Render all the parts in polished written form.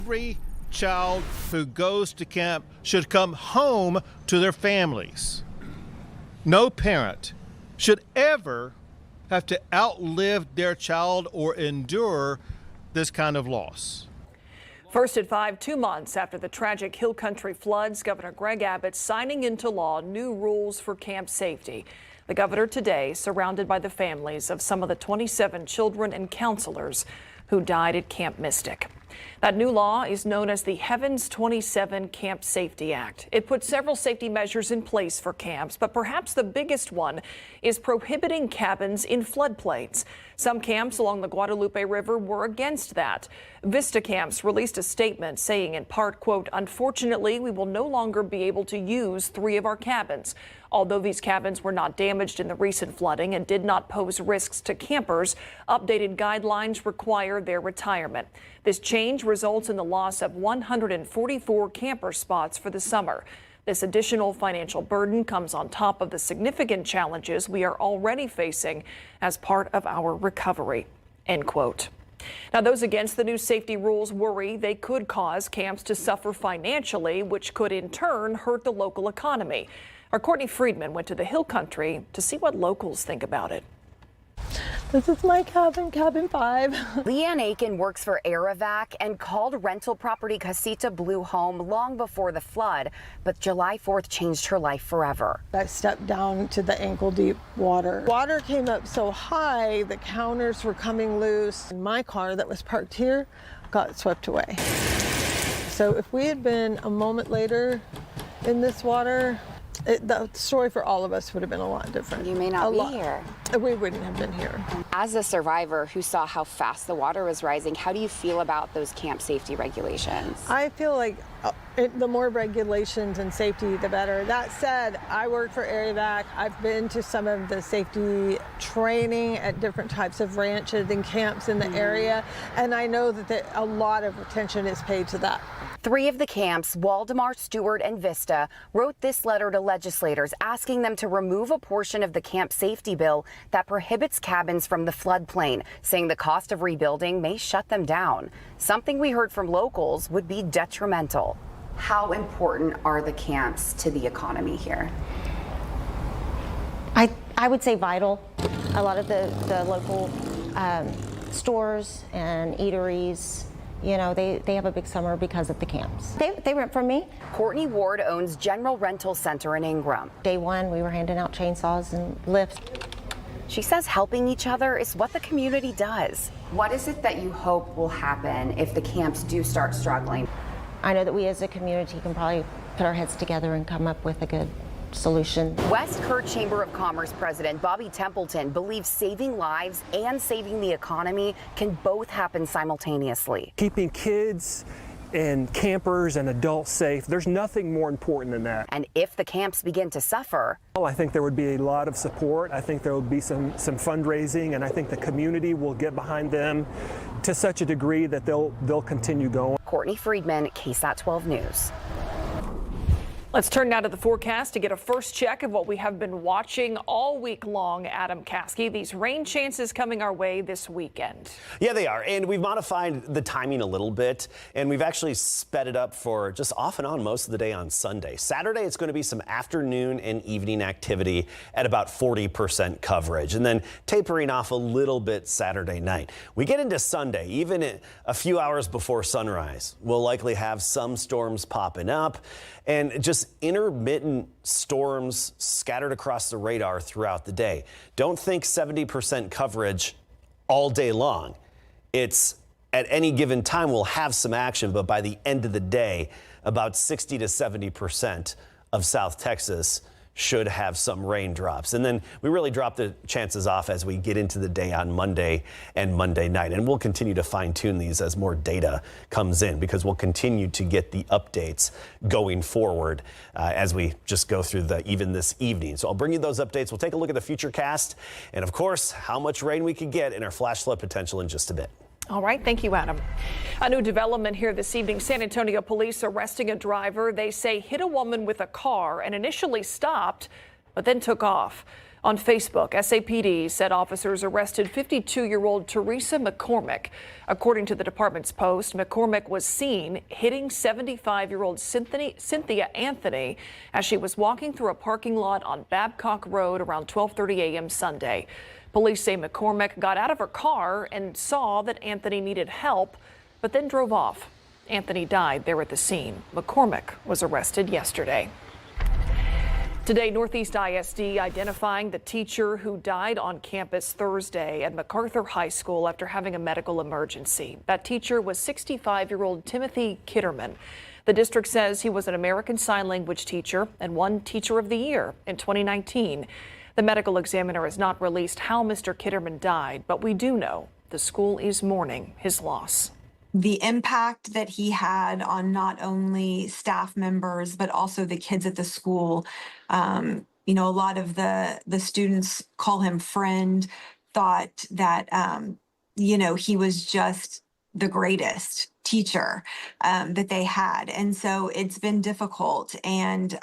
Every child who goes to camp should come home to their families. No parent should ever have to outlive their child or endure this kind of loss. First at 5, 2 months after the tragic Hill Country floods, Governor Greg Abbott signing into law new rules for camp safety. The governor today surrounded by the families of some of the 27 children and counselors who died at Camp Mystic. That new law is known as the Heavens 27 Camp Safety Act. It puts several safety measures in place for camps, but perhaps the biggest one is prohibiting cabins in floodplains. Some camps along the Guadalupe River were against that. Vista Camps released a statement saying in part, quote, "Unfortunately, we will no longer be able to use 3 of our cabins. Although these cabins were not damaged in the recent flooding and did not pose risks to campers, updated guidelines require their retirement. This change results in the loss of 144 camper spots for the summer. This additional financial burden comes on top of the significant challenges we are already facing as part of our recovery," end quote. Now, those against the new safety rules worry they could cause camps to suffer financially, which could in turn hurt the local economy. Our Courtney Friedman went to the Hill Country to see what locals think about it. This is my cabin, cabin 5. Leanne Aiken works for Aerovac and called rental property Casita Blue home long before the flood, but July 4th changed her life forever. I stepped down to the ankle-deep water. Water came up so high, the counters were coming loose. And my car that was parked here got swept away. So if we had been a moment later in this water, the story for all of us would have been a lot different. You may not be here. We wouldn't have been here. As a survivor who saw how fast the water was rising, how do you feel about those camp safety regulations? I feel like the more regulations and safety, the better. That said, I work for Aerovac. I've been to some of the safety training at different types of ranches and camps in the area, and I know that a lot of attention is paid to that. 3 of the camps, Waldemar, Stewart, and Vista, wrote this letter to legislators asking them to remove a portion of the camp safety bill that prohibits cabins from the floodplain, saying the cost of rebuilding may shut them down. Something we heard from locals would be detrimental. How important are the camps to the economy here? I would say vital. A lot of the local stores and eateries, you know, they have a big summer because of the camps. They rent from me. Courtney Ward owns General Rental Center in Ingram. Day one, we were handing out chainsaws and lifts. She says helping each other is what the community does. What is it that you hope will happen if the camps do start struggling? I know that we as a community can probably put our heads together and come up with a good solution. West Kerr Chamber of Commerce President Bobby Templeton believes saving lives and saving the economy can both happen simultaneously. Keeping kids and campers and adults safe, there's nothing more important than that. And if the camps begin to suffer, well, I think there would be a lot of support. I think there will be some fundraising, and I think the community will get behind them to such a degree that they'll continue going. Courtney Friedman, KSAT 12 News. Let's turn now to the forecast to get a first check of what we have been watching all week long. Adam Caskey, these rain chances coming our way this weekend. Yeah, they are. And we've modified the timing a little bit, and we've actually sped it up for just off and on most of the day on Sunday. Saturday, it's going to be some afternoon and evening activity at about 40% coverage, and then tapering off a little bit Saturday night. We get into Sunday, even a few hours before sunrise, we'll likely have some storms popping up and just intermittent storms scattered across the radar throughout the day. Don't think 70% coverage all day long. It's at any given time we'll have some action, but by the end of the day, about 60 to 70% of South Texas should have some raindrops. And then we really drop the chances off as we get into the day on Monday and Monday night. And we'll continue to fine tune these as more data comes in, because we'll continue to get the updates going forward as we just go through even this evening. So I'll bring you those updates. We'll take a look at the future cast and, of course, how much rain we could get in our flash flood potential in just a bit. All right. Thank you, Adam. A new development here this evening. San Antonio police arresting a driver they say hit a woman with a car and initially stopped, but then took off. On Facebook, SAPD said officers arrested 52-year-old Teresa McCormick. According to the department's post, McCormick was seen hitting 75-year-old Cynthia Anthony as she was walking through a parking lot on Babcock Road around 12:30 a.m. Sunday. Police say McCormick got out of her car and saw that Anthony needed help, but then drove off. Anthony died there at the scene. McCormick was arrested yesterday. Today, Northeast ISD identifying the teacher who died on campus Thursday at MacArthur High School after having a medical emergency. That teacher was 65-year-old Timothy Kitterman. The district says he was an American Sign Language teacher and won Teacher of the Year in 2019. The medical examiner has not released how Mr. Kitterman died, but we do know the school is mourning his loss. The impact that he had on not only staff members, but also the kids at the school. A lot of the students call him friend, thought that, he was just the greatest teacher that they had. And so it's been difficult, and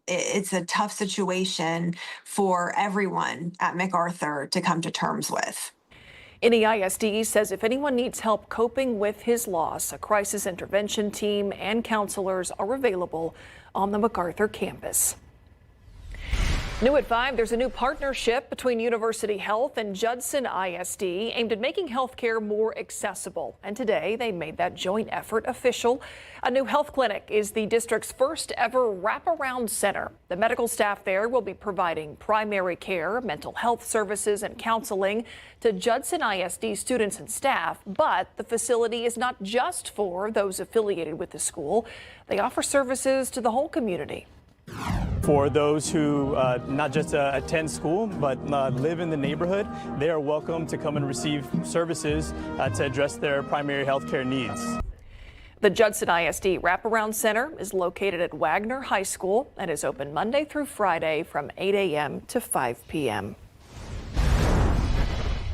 it's a tough situation for everyone at MacArthur to come to terms with. NEISD says if anyone needs help coping with his loss, a crisis intervention team and counselors are available on the MacArthur campus. New at 5, there's a new partnership between University Health and Judson ISD aimed at making healthcare more accessible. And today they made that joint effort official. A new health clinic is the district's first ever wraparound center. The medical staff there will be providing primary care, mental health services, and counseling to Judson ISD students and staff. But the facility is not just for those affiliated with the school. They offer services to the whole community. For those who not just attend school, but live in the neighborhood, they are welcome to come and receive services to address their primary health care needs. The Judson ISD Wraparound Center is located at Wagner High School and is open Monday through Friday from 8 a.m. to 5 p.m.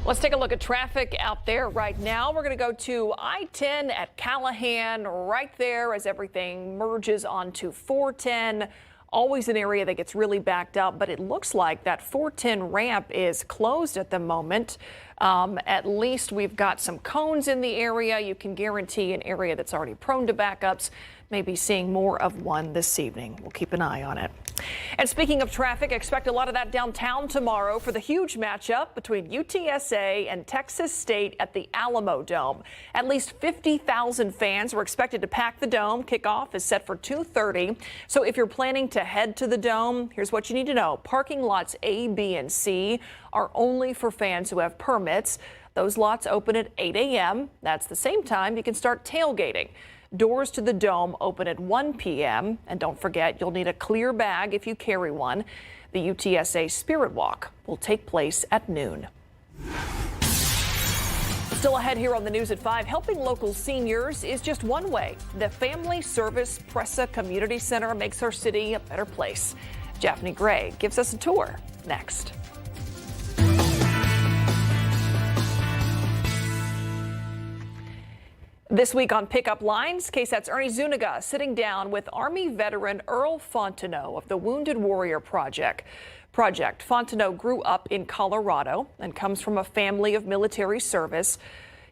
Let's take a look at traffic out there right now. We're going to go to I-10 at Callahan, right there as everything merges onto 410. Always an area that gets really backed up, but it looks like that 410 ramp is closed at the moment. At least we've got some cones in the area. You can guarantee an area that's already prone to backups. Maybe seeing more of one this evening. We'll keep an eye on it. And speaking of traffic, expect a lot of that downtown tomorrow for the huge matchup between UTSA and Texas State at the Alamo Dome. At least 50,000 fans are expected to pack the dome. Kickoff is set for 2:30. So if you're planning to head to the dome, here's what you need to know. Parking lots A, B, and C are only for fans who have permits. Those lots open at 8 a.m. That's the same time you can start tailgating. Doors to the dome open at 1 p.m. And don't forget, you'll need a clear bag if you carry one. The UTSA Spirit Walk will take place at noon. Still ahead here on the News at 5, helping local seniors is just one way. The Family Service Pressa Community Center makes our city a better place. Japhanie Gray gives us a tour next. This week on Pickup Lines, KSAT's Ernie Zuniga sitting down with Army veteran Earl Fontenot of the Wounded Warrior Project. Fontenot grew up in Colorado and comes from a family of military service.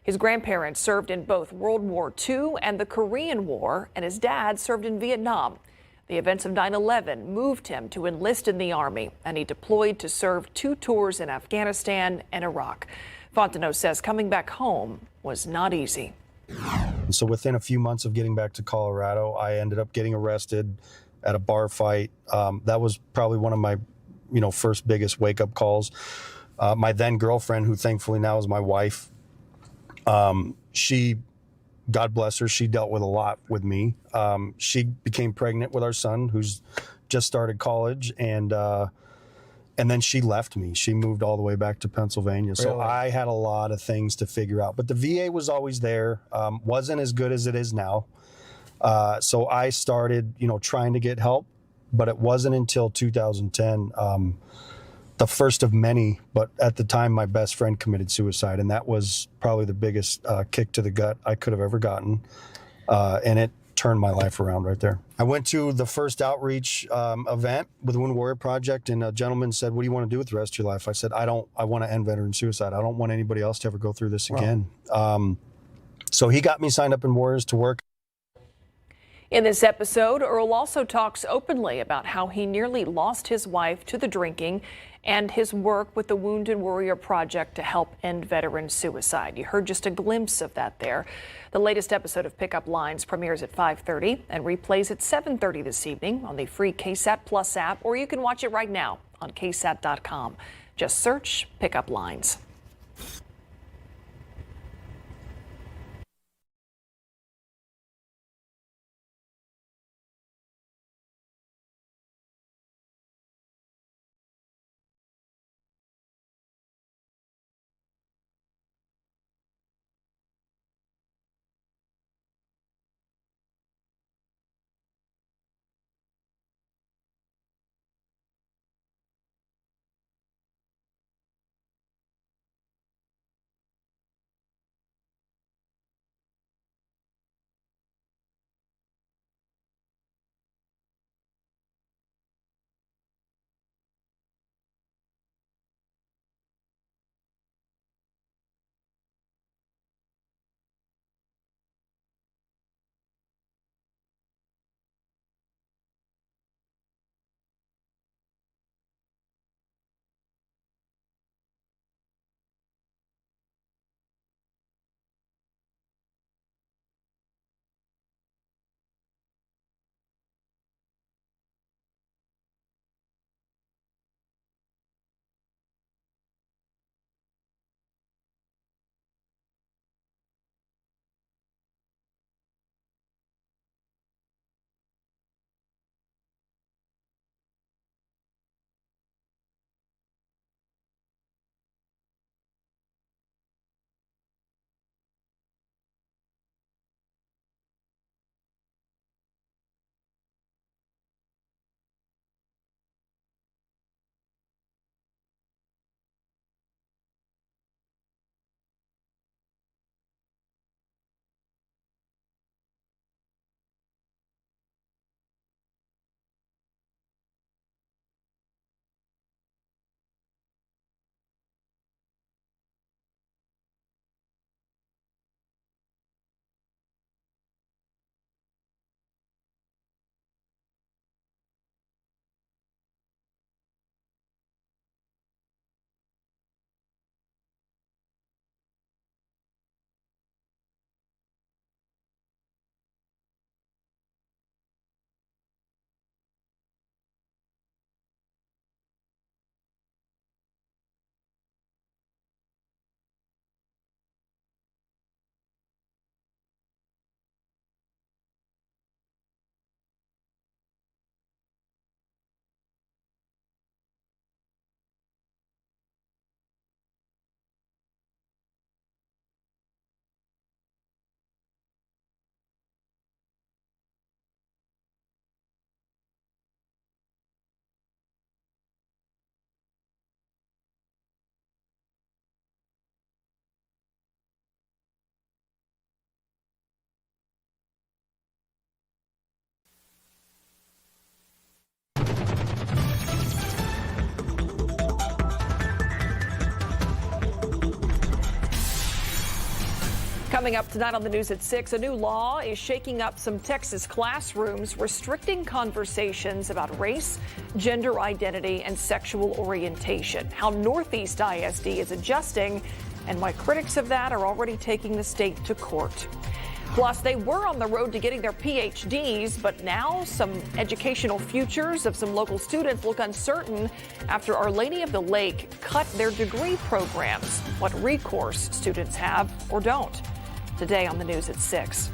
His grandparents served in both World War II and the Korean War, and his dad served in Vietnam. The events of 9/11 moved him to enlist in the Army, and he deployed to serve 2 tours in Afghanistan and Iraq. Fontenot says coming back home was not easy. So within a few months of getting back to Colorado, I ended up getting arrested at a bar fight. That was probably one of my, first biggest wake-up calls. My then girlfriend, who thankfully now is my wife, she, God bless her, she dealt with a lot with me. She became pregnant with our son, who's just started college, and then she left me. She moved all the way back to Pennsylvania. So Really? I had a lot of things to figure out. But the VA was always there. Wasn't as good as it is now. So I started, trying to get help. But it wasn't until 2010, the first of many. But at the time, my best friend committed suicide. And that was probably the biggest kick to the gut I could have ever gotten. And it turned my life around right there. I went to the first outreach event with the Wounded Warrior Project, and a gentleman said, "What do you want to do with the rest of your life?" I said, I want to end veteran suicide. I don't want anybody else to ever go through this again. So he got me signed up in Warriors to work. In this episode, Earl also talks openly about how he nearly lost his wife to the drinking and his work with the Wounded Warrior Project to help end veteran suicide. You heard just a glimpse of that there. The latest episode of Pickup Lines premieres at 5:30 and replays at 7:30 this evening on the free KSAT Plus app, or you can watch it right now on KSAT.com. Just search Pickup Lines. Coming up tonight on the news at 6, a new law is shaking up some Texas classrooms, restricting conversations about race, gender identity, and sexual orientation. How Northeast ISD is adjusting and why critics of that are already taking the state to court. Plus, they were on the road to getting their PhDs, but now some educational futures of some local students look uncertain after Our Lady of the Lake cut their degree programs. What recourse students have or don't. Today on the news at 6.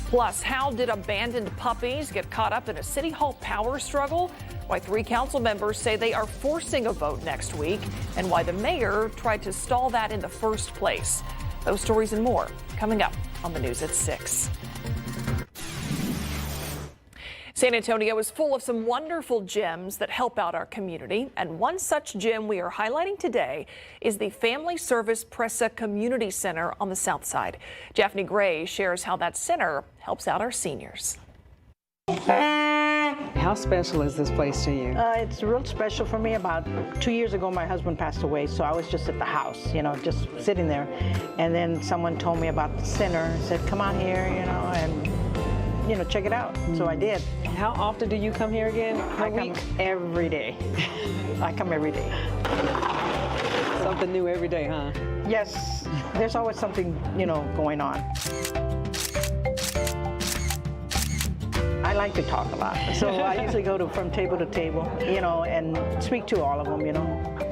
Plus, how did abandoned puppies get caught up in a City Hall power struggle? Why 3 council members say they are forcing a vote next week, and why the mayor tried to stall that in the first place. Those stories and more coming up on the news at 6. San Antonio is full of some wonderful gyms that help out our community, and one such gym we are highlighting today is the Family Service Presa Community Center on the south side. Daphne Gray shares how that center helps out our seniors. How special is this place to you? It's real special for me. About 2 years ago, my husband passed away, so I was just at the house, just sitting there. And then someone told me about the center and said, come on here, and check it out. So I did. How often do you come here again? I come every day. I come every day. Something new every day, huh? Yes, there's always something, going on. I like to talk a lot, so I usually go from table to table, and speak to all of them,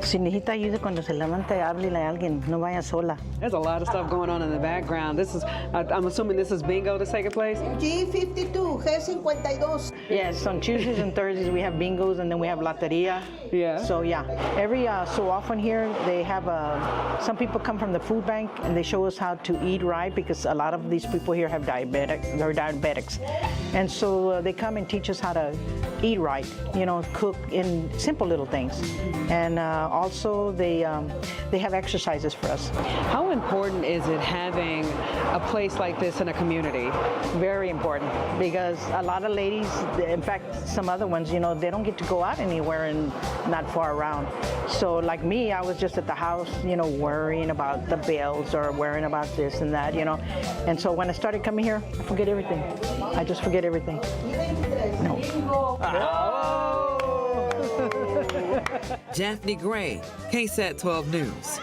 Si necesita ayuda cuando se levante, háblele a alguien, no vaya sola. There's a lot of stuff going on in the background. I'm assuming this is bingo that's taking place? G52, G52. Yes, on Tuesdays and Thursdays we have bingos, and then we have loteria. Yeah. So yeah, every so often here they have some people come from the food bank and they show us how to eat right, because a lot of these people here have diabetics, and so they come and teach us how to eat right, cook in simple little things, and also they have exercises for us. How important is it having a place like this in a community? Very important, because a lot of ladies, in fact some other ones, they don't get to go out anywhere and not far around. So like me, I was just at the house, worrying about the bills or worrying about this and that, and so when I started coming here, I forget everything. I just forget everything. No. Daphne Gray, KSAT 12 News.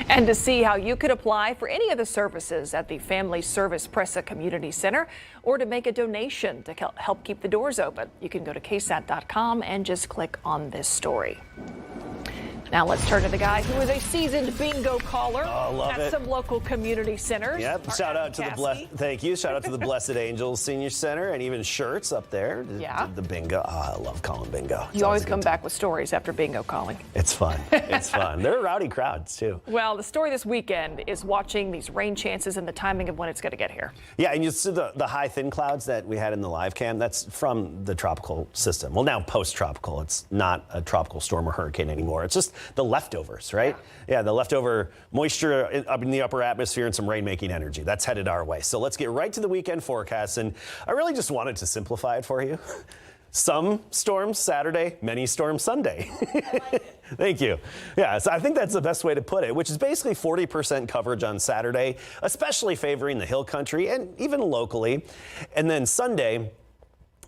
And to see how you could apply for any of the services at the Family Service Presa Community Center, or to make a donation to help keep the doors open, you can go to KSAT.com and just click on this story. Now let's turn to the guy who is a seasoned bingo caller at some local community centers. Yep. Shout out to thank you. Shout out to the Blessed Angels Senior Center, and even shirts up there. Yeah. The bingo. Oh, I love calling bingo. You always come back with stories after bingo calling. It's fun. It's fun. They're rowdy crowds too. Well, the story this weekend is watching these rain chances and the timing of when it's going to get here. Yeah, and you see the high thin clouds that we had in the live cam. That's from the tropical system. Well, now post-tropical. It's not a tropical storm or hurricane anymore. It's just the leftovers, right? Yeah, the leftover moisture up in the upper atmosphere and some rain-making energy. That's headed our way. So let's get right to the weekend forecast. And I really just wanted to simplify it for you. Some storms Saturday, many storms Sunday. Thank you. Yeah, so I think that's the best way to put it, which is basically 40% coverage on Saturday, especially favoring the hill country and even locally. And then Sunday,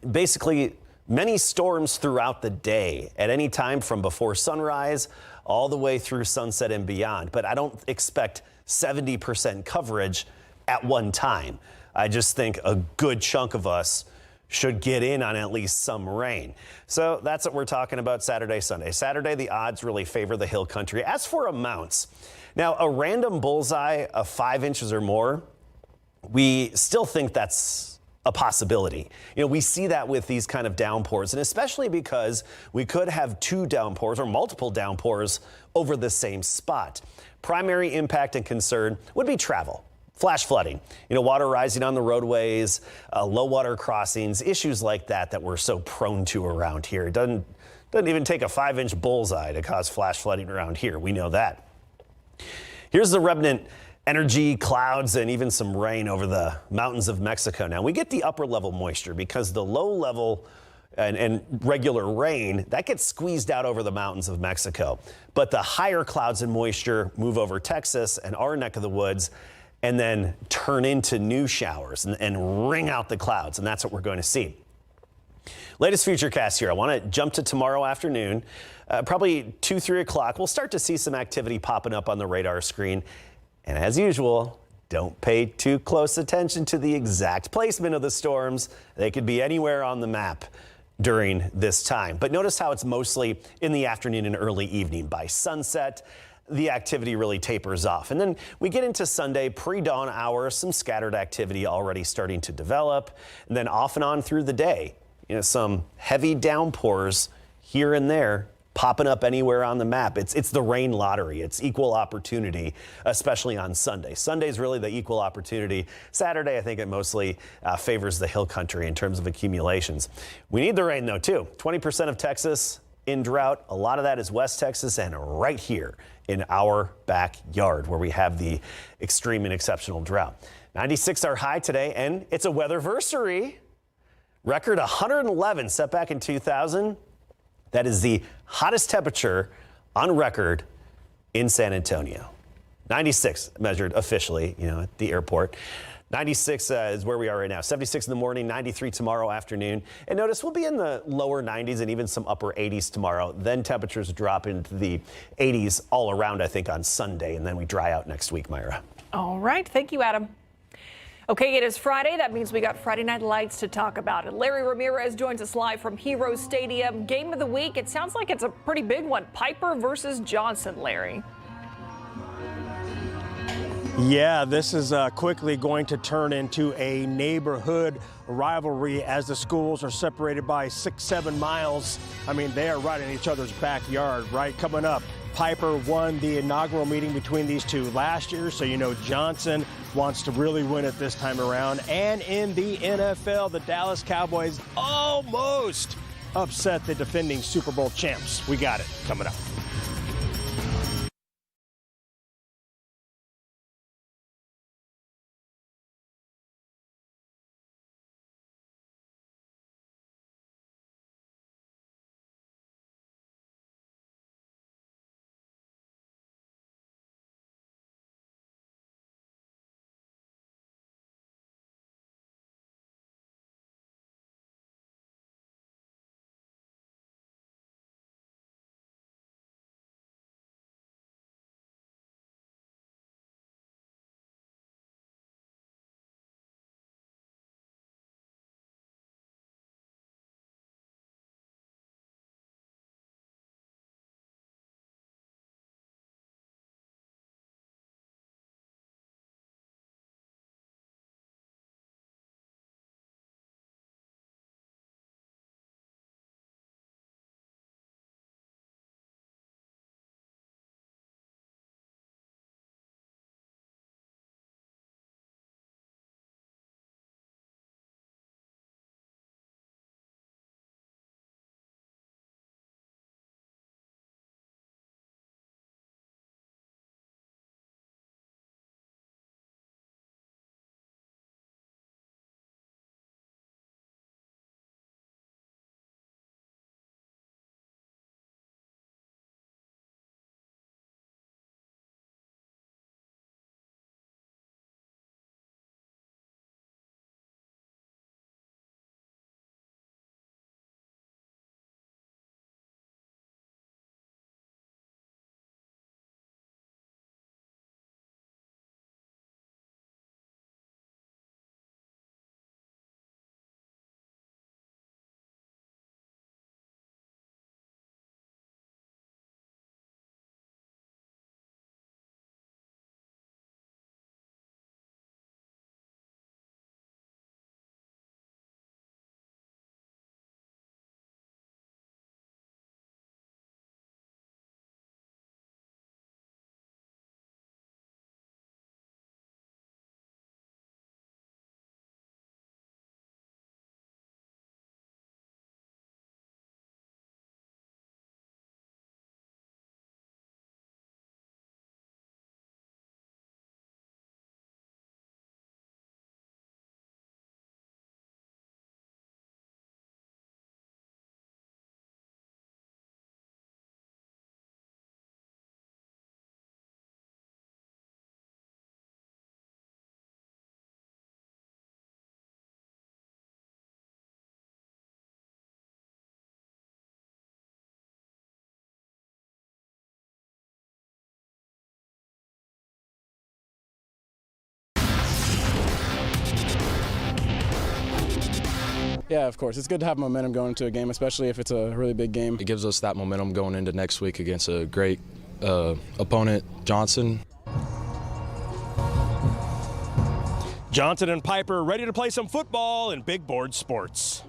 basically many storms throughout the day at any time from before sunrise all the way through sunset and beyond. But I don't expect 70% coverage at one time. I just think a good chunk of us should get in on at least some rain. So that's what we're talking about Saturday, Sunday. Saturday, the odds really favor the hill country. As for amounts, now a random bullseye of 5 inches or more, we still think that's a possibility. We see that with these kind of downpours, and especially because we could have 2 downpours or multiple downpours over the same spot. Primary impact and concern would be travel. Flash flooding, water rising on the roadways, low water crossings, issues like that we're so prone to around here. It doesn't even take a 5-inch bullseye to cause flash flooding around here. We know that. Here's the remnant energy, clouds, and even some rain over the mountains of Mexico. Now, we get the upper level moisture because the low level and regular rain, that gets squeezed out over the mountains of Mexico. But the higher clouds and moisture move over Texas and our neck of the woods and then turn into new showers and wring out the clouds. And that's what we're going to see. Latest futurecast here. I want to jump to tomorrow afternoon, probably 2, 3 o'clock. We'll start to see some activity popping up on the radar screen. And as usual, don't pay too close attention to the exact placement of the storms. They could be anywhere on the map during this time. But notice how it's mostly in the afternoon and early evening. By sunset, the activity really tapers off. And then we get into Sunday, pre-dawn hours, some scattered activity already starting to develop. And then off and on through the day, some heavy downpours here and there popping up anywhere on the map. It's the rain lottery. It's equal opportunity, especially on Sunday. Sunday's really the equal opportunity. Saturday, I think it mostly favors the hill country in terms of accumulations. We need the rain, though, too. 20% of Texas in drought. A lot of that is West Texas and right here in our backyard where we have the extreme and exceptional drought. 96 our high today, and it's a weatherversary. Record 111 set back in 2000. That is the hottest temperature on record in San Antonio. 96 measured officially, at the airport. 96 is where we are right now. 76 in the morning, 93 tomorrow afternoon. And notice we'll be in the lower 90s and even some upper 80s tomorrow. Then temperatures drop into the 80s all around, I think, on Sunday. And then we dry out next week, Myra. All right. Thank you, Adam. Okay, it is Friday. That means we got Friday Night Lights to talk about. And Larry Ramirez joins us live from Heroes Stadium. Game of the week. It sounds like it's a pretty big one. Piper versus Johnson, Larry. Yeah, this is quickly going to turn into a neighborhood rivalry as the schools are separated by 6-7 miles. I mean, they are right in each other's backyard, right? Coming up, Piper won the inaugural meeting between these two last year, so Johnson wants to really win it this time around. And in the NFL, the Dallas Cowboys almost upset the defending Super Bowl champs. We got it coming up. Yeah, of course. It's good to have momentum going into a game, especially if it's a really big game. It gives us that momentum going into next week against a great opponent, Johnson. Johnson and Piper ready to play some football in big board sports.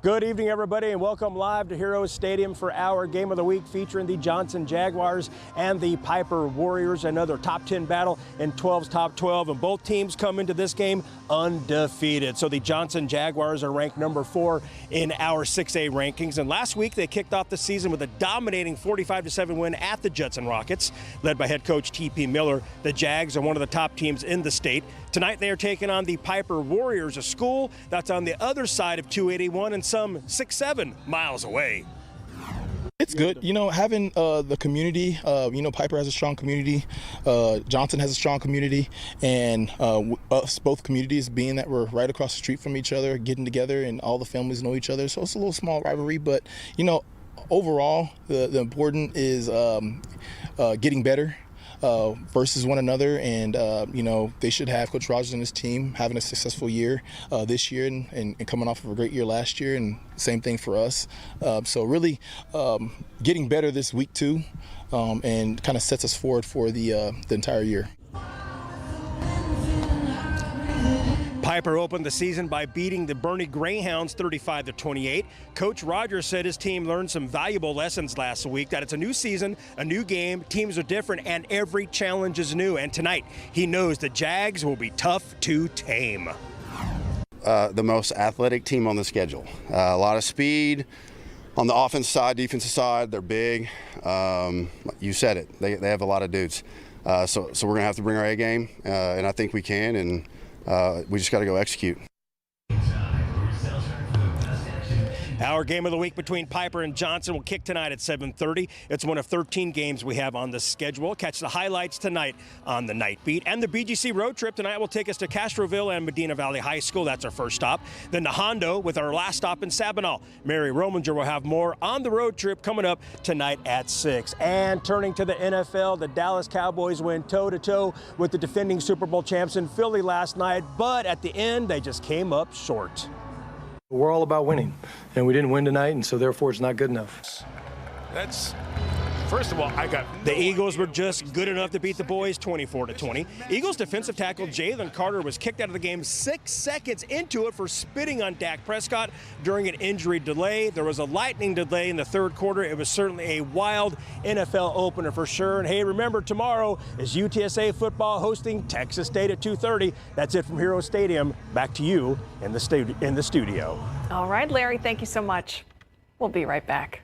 Good evening, everybody, and welcome live to Heroes Stadium for our Game of the Week featuring the Johnson Jaguars and the Piper Warriors. Another top 10 battle in 12's top 12, and both teams come into this game undefeated. So the Johnson Jaguars are ranked number 4 in our 6A rankings, and last week they kicked off the season with a dominating 45-7 win at the Judson Rockets, led by head coach T.P. Miller. The Jags are one of the top teams in the state. Tonight they are taking on the Piper Warriors, a school that's on the other side of 281 and some 6-7 miles away. It's good, having the community. Piper has a strong community, Johnson has a strong community, and us both communities, being that we're right across the street from each other, getting together, and all the families know each other. So it's a little small rivalry, but overall, the important is getting better versus one another, and they should have Coach Rogers and his team having a successful year this year and coming off of a great year last year, and same thing for us. So really getting better this week too, and kind of sets us forward for the entire year. Piper opened the season by beating the Bernie Greyhounds 35-28. Coach Rogers said his team learned some valuable lessons last week, that it's a new season, a new game, teams are different, and every challenge is new. And tonight, he knows the Jags will be tough to tame. The most athletic team on the schedule. A lot of speed on the offensive side, defensive side. They're big. You said it. They have a lot of dudes. So we're going to have to bring our A game, and I think we can. And we just got to go execute. Our game of the week between Piper and Johnson will kick tonight at 7:30. It's one of 13 games we have on the schedule. Catch the highlights tonight on the Night Beat. And the BGC road trip tonight will take us to Castroville and Medina Valley High School. That's our first stop. Then to Hondo with our last stop in Sabinal. Mary Rominger will have more on the road trip coming up tonight at 6. And turning to the NFL, the Dallas Cowboys went toe-to-toe with the defending Super Bowl champs in Philly last night, but at the end, they just came up short. We're all about winning, and we didn't win tonight, and so therefore it's not good enough. First of all, the Eagles were just good enough to beat the boys 24-20. Eagles defensive tackle Jalen Carter was kicked out of the game 6 seconds into it for spitting on Dak Prescott during an injury delay. There was a lightning delay in the third quarter. It was certainly a wild NFL opener for sure. And hey, remember, tomorrow is UTSA football hosting Texas State at 2:30. That's it from Hero Stadium. Back to you in the studio. All right, Larry, thank you so much. We'll be right back.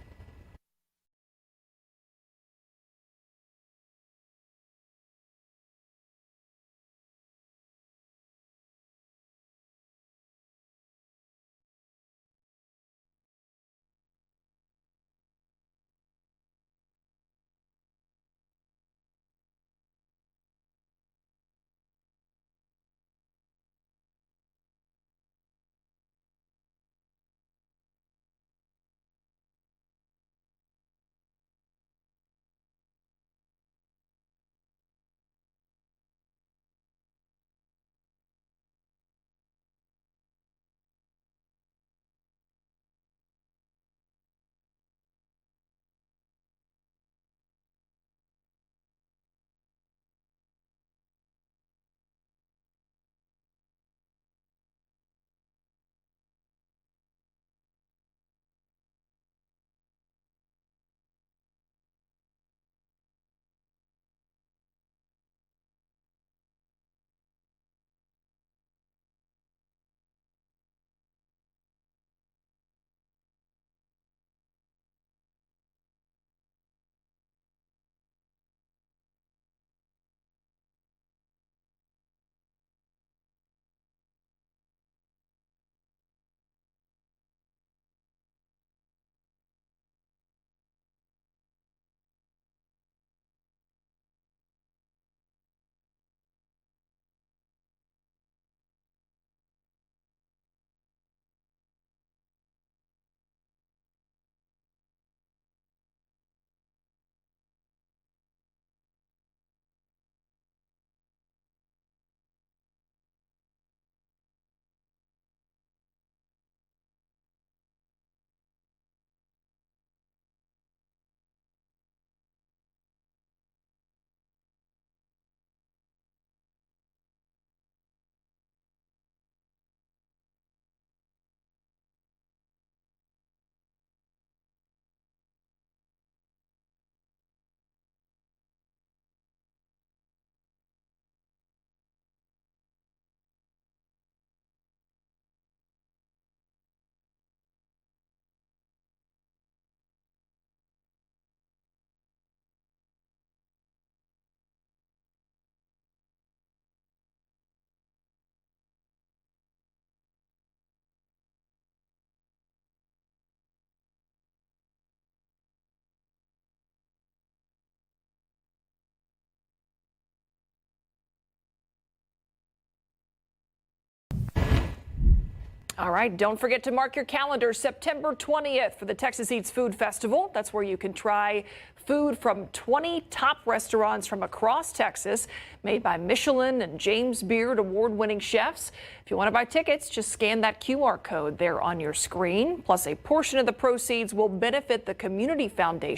All right, don't forget to mark your calendar September 20th for the Texas Eats Food Festival. That's where you can try food from 20 top restaurants from across Texas, made by Michelin and James Beard award-winning chefs. If you want to buy tickets, just scan that QR code there on your screen. Plus, a portion of the proceeds will benefit the Community Foundation.